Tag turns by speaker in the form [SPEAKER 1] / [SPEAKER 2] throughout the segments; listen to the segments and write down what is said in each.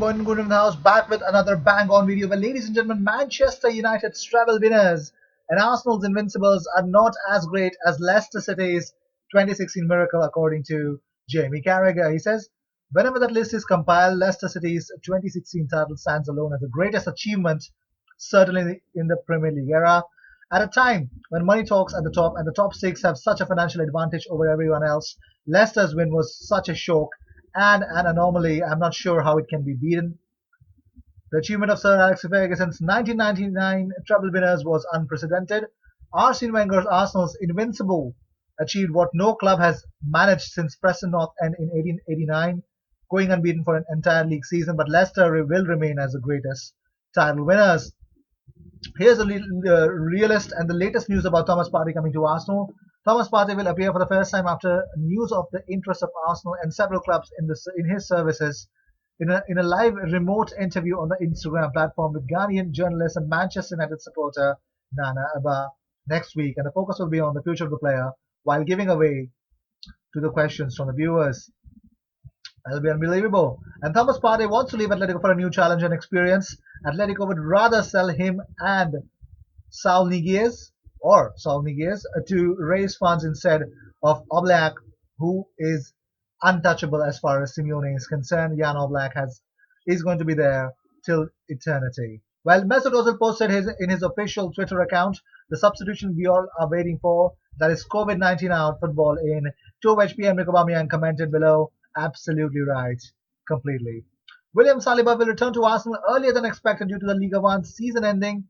[SPEAKER 1] Good in the house, back with another bang on video. Well, ladies and gentlemen, Manchester United's treble winners and Arsenal's invincibles are not as great as Leicester City's 2016 miracle, according to Jamie Carragher. He says, whenever that list is compiled, Leicester City's 2016 title stands alone as the greatest achievement, certainly in the Premier League era. At a time when money talks at the top and the top six have such a financial advantage over everyone else, Leicester's win was such a shock and an anomaly. I'm not sure how it can be beaten. The achievement of Sir Alex Ferguson's 1999 treble winners was unprecedented. Arsene Wenger's Arsenal's invincible achieved what no club has managed since Preston North End in 1889, going unbeaten for an entire league season. But Leicester will remain as the greatest title winners. Here's a realist and the latest news about Thomas Partey coming to Arsenal. Thomas Partey will appear for the first time after news of the interest of Arsenal and several clubs in his services in a live remote interview on the Instagram platform with Ghanaian journalist and Manchester United supporter Nana Abba next week. And the focus will be on the future of the player while giving away to the questions from the viewers. That'll be unbelievable. And Thomas Partey wants to leave Atletico for a new challenge and experience. Atletico would rather sell him and Saul Niguez to raise funds instead of Oblak, who is untouchable as far as Simeone is concerned. Jan Oblak is going to be there till eternity. Well, Mesut Ozil posted in his official Twitter account the substitution we all are waiting for, that is COVID-19 out football in, to which PM Aubameyang commented below, absolutely right, completely. William Saliba will return to Arsenal earlier than expected due to the Liga 1 season ending.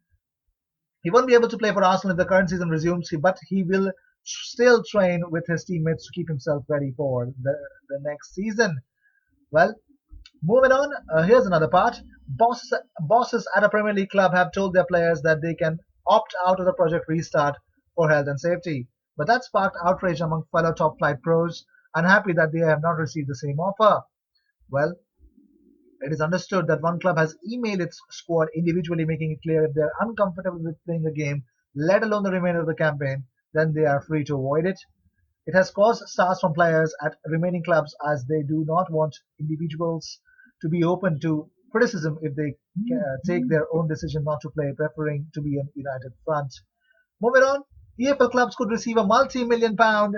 [SPEAKER 1] He won't be able to play for Arsenal if the current season resumes, but he will still train with his teammates to keep himself ready for the next season. Well, moving on, here's another part. Bosses at a Premier League club have told their players that they can opt out of the Project Restart for health and safety. But that sparked outrage among fellow top flight pros, unhappy that they have not received the same offer. Well, it is understood that one club has emailed its squad individually, making it clear if they are uncomfortable with playing a game, let alone the remainder of the campaign, then they are free to avoid it. It has caused stars from players at remaining clubs as they do not want individuals to be open to criticism if they take their own decision not to play, preferring to be in united front. Moving on, EFL clubs could receive a multi-million pound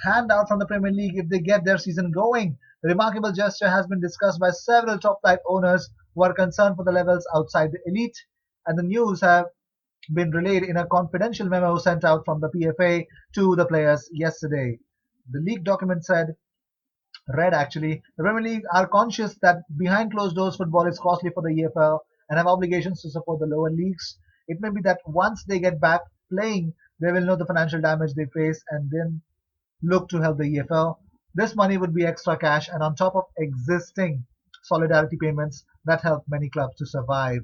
[SPEAKER 1] handout from the Premier League if they get their season going. The remarkable gesture has been discussed by several top-flight owners who are concerned for the levels outside the elite, and the news have been relayed in a confidential memo sent out from the PFA to the players yesterday. The leaked document read actually, the Premier League are conscious that behind closed doors football is costly for the EFL and have obligations to support the lower leagues. It may be that once they get back playing, they will know the financial damage they face and then look to help the EFL. This money would be extra cash and on top of existing solidarity payments that help many clubs to survive.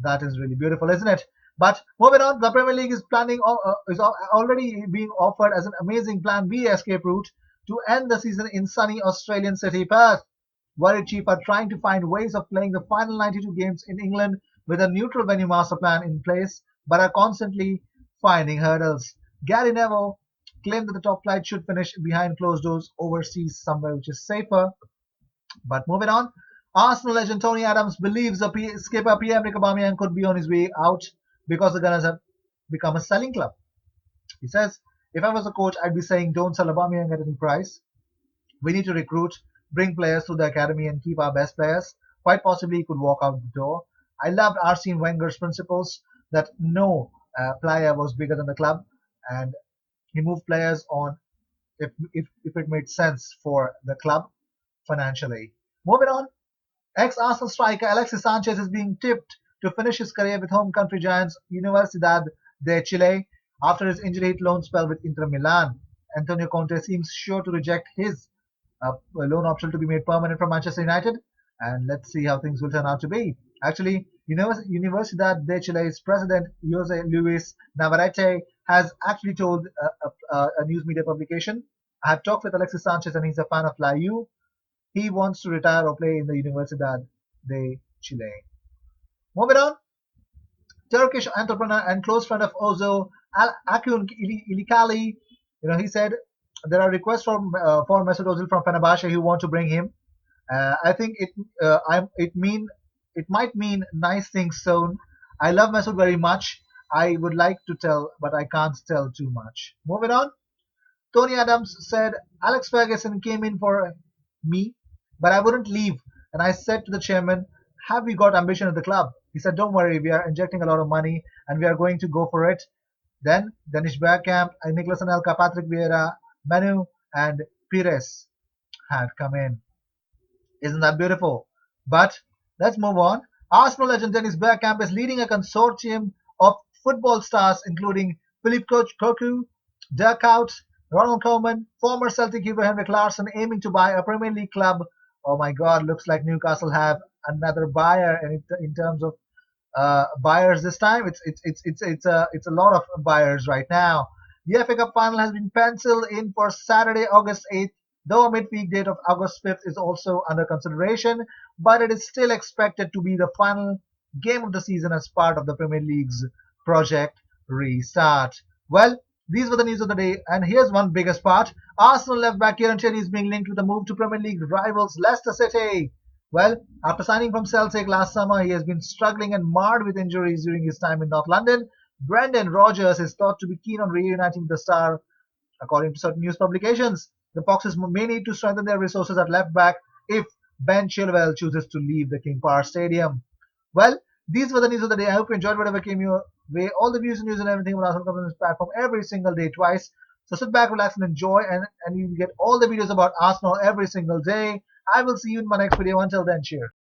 [SPEAKER 1] That is really beautiful, isn't it? But moving on, the Premier League is already being offered as an amazing Plan B escape route to end the season in sunny Australian city Perth. Warrior Chief are trying to find ways of playing the final 92 games in England with a neutral venue master plan in place, but are constantly finding hurdles. Gary Neville claimed that the top flight should finish behind closed doors overseas somewhere which is safer. But moving on, Arsenal legend Tony Adams believes the skipper Pierre-Emerick Aubameyang could be on his way out because the Gunners have become a selling club. He says, if I was a coach, I'd be saying don't sell Aubameyang at any price. We need to recruit, bring players to the academy and keep our best players. Quite possibly he could walk out the door. I loved Arsene Wenger's principles that no player was bigger than the club, and he moved players on if it made sense for the club financially. Moving on, ex-Arsenal striker Alexis Sanchez is being tipped to finish his career with home country giants Universidad de Chile after his injury-hit loan spell with Inter Milan. Antonio Conte seems sure to reject his loan option to be made permanent from Manchester United, and let's see how things will turn out to be. Actually, Universidad de Chile's president Jose Luis Navarrete has actually told a news media publication, I have talked with Alexis Sanchez and he's a fan of La U. He wants to retire or play in the Universidad de Chile. Moving on, Turkish entrepreneur and close friend of Ozo, Akun Ilikali, he said there are requests for Mesut Ozil from Fenerbahce who want to bring him. I think it might mean nice things soon. I love Masood very much. I would like to tell, but I can't tell too much. Moving on. Tony Adams said Alex Ferguson came in for me, but I wouldn't leave. And I said to the chairman, "Have we got ambition at the club?" He said, "Don't worry, we are injecting a lot of money and we are going to go for it." Then Danish Bergkamp, Nicolas Anelka, Patrick Vieira, Manu, and Pires had come in. Isn't that beautiful? But let's move on. Arsenal legend Dennis Bergkamp is leading a consortium of football stars including Philippe Cocu, Dirk Kuyt, Ronald Koeman, former Celtic hero Henrik Larsson aiming to buy a Premier League club. Oh my God, looks like Newcastle have another buyer in terms of buyers this time. It's a lot of buyers right now. The FA Cup final has been penciled in for Saturday, August 8th, though a midweek date of August 5th is also under consideration, but it is still expected to be the final game of the season as part of the Premier League's Project Restart. Well, these were the news of the day, and here's one biggest part. Arsenal left back Kieran Tierney is being linked with a move to Premier League rivals Leicester City. Well, after signing from Celtic last summer, he has been struggling and marred with injuries during his time in North London. Brendan Rodgers is thought to be keen on reuniting the star, according to certain news publications. The Foxes may need to strengthen their resources at left back if Ben Chilwell chooses to leave the King Power Stadium. Well, these were the news of the day. I hope you enjoyed whatever came your way. All the views and news and everything will also come on this platform every single day, twice. So sit back, relax, and enjoy, and you will get all the videos about Arsenal every single day. I will see you in my next video. Until then, cheers.